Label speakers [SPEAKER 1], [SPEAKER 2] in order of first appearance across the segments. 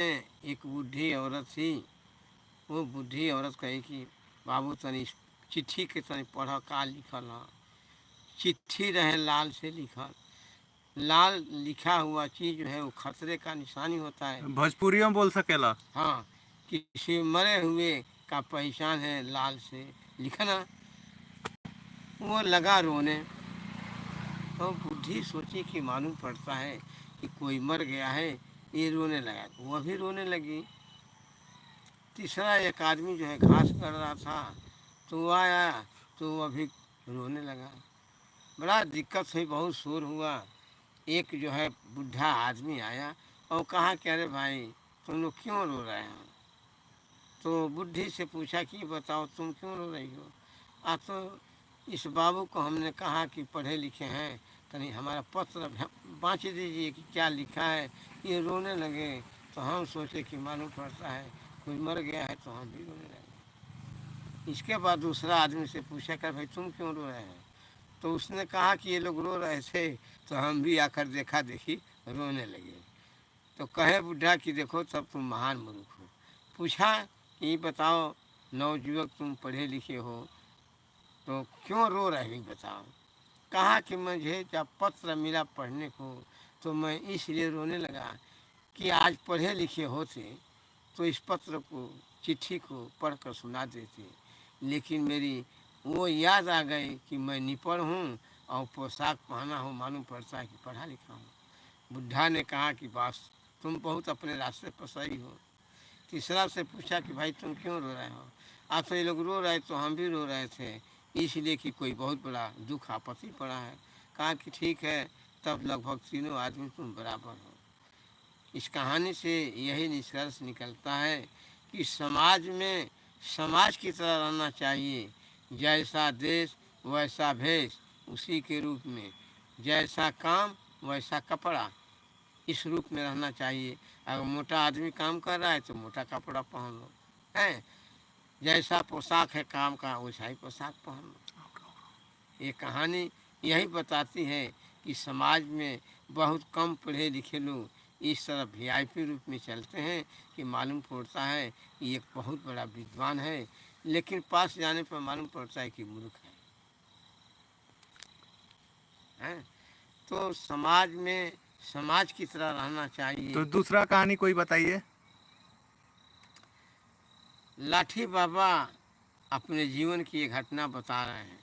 [SPEAKER 1] एक बूढ़ी औरत थी। वो बूढ़ी औरत कही कि बाबू तनी चिट्ठी के तनी पढ़ का लिखल ह। चिट्ठी रहे लाल से लिखल। लाल लिखा हुआ चीज जो है वो खतरे का निशानी होता है।
[SPEAKER 2] भोजपुरी में बोल सकेला।
[SPEAKER 1] हाँ, किसी मरे हुए का पहचान है लाल से लिखना। वो लगा रोने। तो बुढ़ी सोची कि मालूम पड़ता है कि कोई मर गया है। ये रोने लगा, वो भी रोने लगी। तीसरा एक आदमी जो है घास कर रहा था, तो वो आया, तो वो भी रोने लगा। बड़ा दिक्कत हुई, बहुत शोर हुआ। एक जो है बुढ़ा आदमी आया और कहा कि अरे भाई, तुम लोग क्यों रो रहे हो? तो बुढ़ी से पूछा कि बताओ तुम क्यों रो रही हो? तो इस बाबू को हमने कहा कि पढ़े लिखे हैं, तनी हमारा पत्र बाँच दीजिए कि क्या लिखा है। ये रोने लगे। तो हम सोचे कि मालूम पड़ता है कोई मर गया है, तो हम भी रोने लगे। इसके बाद दूसरा आदमी से पूछा कि भाई तुम क्यों रो रहे हैं? तो उसने कहा कि ये लोग रो रहे थे, तो हम भी आकर देखा देखी रोने लगे। तो कहे बुढ़ा कि देखो तब तुम महान मूर्ख हो। पूछा कि बताओ नवयुवक, तुम पढ़े लिखे हो तो क्यों रो रहे हो, बताओ। कहा कि मुझे जब पत्र मिला पढ़ने को, तो मैं इसलिए रोने लगा कि आज पढ़े लिखे होते तो इस पत्र को, चिट्ठी को पढ़कर सुना देते। लेकिन मेरी वो याद आ गई कि मैं निपढ़ हूँ और पोशाक पहना हूँ, मालूम पड़ता है कि पढ़ा लिखा हूँ। बुढ़ा ने कहा कि बस तुम बहुत अपने रास्ते पर सही हो। तीसरा से पूछा कि भाई तुम क्यों रो रहे हो? आज तो ये लोग रो रहे तो हम भी रो रहे थे, इसलिए कि कोई बहुत बड़ा दुख आपत्ति पड़ा है। कहा कि ठीक है, तब लगभग तीनों आदमी तुम बराबर हो। इस कहानी से यही निष्कर्ष निकलता है कि समाज में समाज की तरह रहना चाहिए। जैसा देश वैसा भेष, उसी के रूप में। जैसा काम वैसा कपड़ा, इस रूप में रहना चाहिए। अगर मोटा आदमी काम कर रहा है तो मोटा कपड़ा पहन लो, है। जैसा पोशाक है काम का, वैसा ही पोशाक पहन लो। ये कहानी यही बताती है कि समाज में बहुत कम पढ़े लिखे लोग इस तरह वीआईपी रूप में चलते हैं कि मालूम पड़ता है कि एक बहुत बड़ा विद्वान है, लेकिन पास जाने पर मालूम पड़ता है कि मूर्ख है। तो समाज में समाज की तरह रहना चाहिए।
[SPEAKER 2] तो दूसरा कहानी कोई बताइए।
[SPEAKER 1] लाठी बाबा अपने जीवन की एक घटना बता रहे हैं।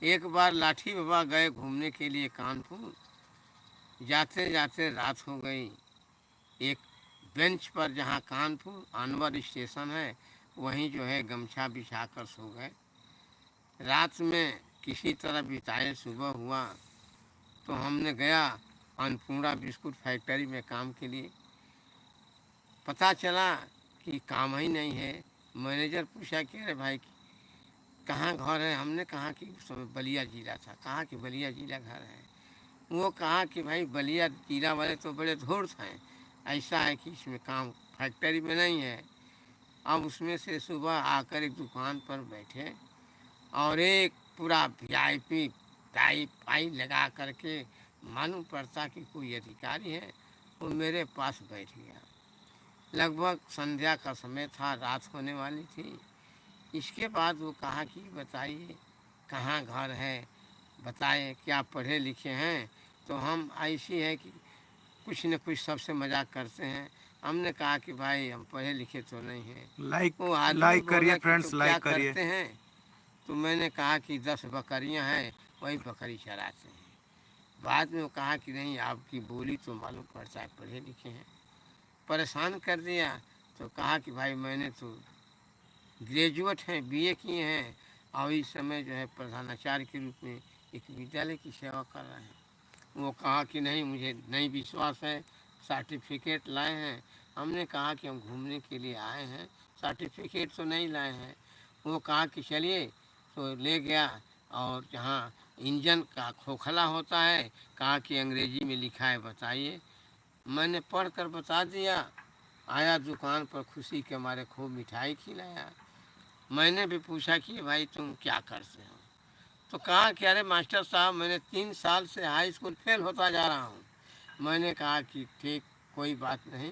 [SPEAKER 1] एक बार लाठी बाबा गए घूमने के लिए कानपुर। जाते जाते रात हो गई। एक बेंच पर, जहाँ कानपुर अनवर स्टेशन है, वहीं जो है गमछा बिछा कर सो गए। रात में किसी तरह बिताए। सुबह हुआ तो हमने गया अन्नपूर्णा बिस्कुट फैक्ट्री में काम के लिए। पता चला कि काम ही नहीं है। मैनेजर पूछा कि अरे भाई कहाँ घर है? हमने कहा कि उस समय बलिया जिला था। कहा कि बलिया जिला घर है। वो कहा कि भाई बलिया जिला वाले तो बड़े धूर्त हैं, ऐसा है कि इसमें काम फैक्ट्री में नहीं है। अब उसमें से सुबह आकर एक दुकान पर बैठे और एक पूरा वीआईपी टाई पाई लगा करके, मालूम पड़ता कि कोई अधिकारी है, वो मेरे पास बैठ गया। लगभग संध्या का समय था, रात होने वाली थी। इसके बाद वो कहा कि बताइए कहाँ घर है, बताए क्या पढ़े लिखे हैं? तो हम ऐसी है कि कुछ न कुछ सबसे मजाक करते हैं। हमने कहा कि भाई हम पढ़े लिखे तो नहीं हैं।
[SPEAKER 2] लाइक
[SPEAKER 1] वो आदमी
[SPEAKER 2] लाइक करिए
[SPEAKER 1] बोला कि तो
[SPEAKER 2] फ्रेंड्स,
[SPEAKER 1] क्या
[SPEAKER 2] लाइक करिए।
[SPEAKER 1] करते हैं? तो मैंने कहा कि 10 बकरियां हैं, वही बकरी चराते हैं। बाद में वो कहा कि नहीं, आपकी बोली तो मालूम पड़ता है पढ़े लिखे हैं। परेशान कर दिया। तो कहा कि भाई मैंने तो ग्रेजुएट हैं, बीए किए हैं, और इस समय जो है प्रधानाचार्य के रूप में एक विद्यालय की सेवा कर रहे हैं। वो कहा कि नहीं, मुझे नहीं विश्वास है, सर्टिफिकेट लाए हैं। हमने कहा कि हम घूमने के लिए आए हैं, सर्टिफिकेट तो नहीं लाए हैं। वो कहा कि चलिए, तो ले गया। और जहाँ इंजन का खोखला होता है, कहा कि अंग्रेजी में लिखा है बताइए। मैंने पढ़ कर बता दिया। आया दुकान पर, खुशी के मारे खूब मिठाई खिलाया। मैंने भी पूछा कि भाई तुम क्या करते हो? तो कहा कि अरे मास्टर साहब, मैंने 3 साल से हाई स्कूल फेल होता जा रहा हूँ। मैंने कहा कि ठीक, कोई बात नहीं,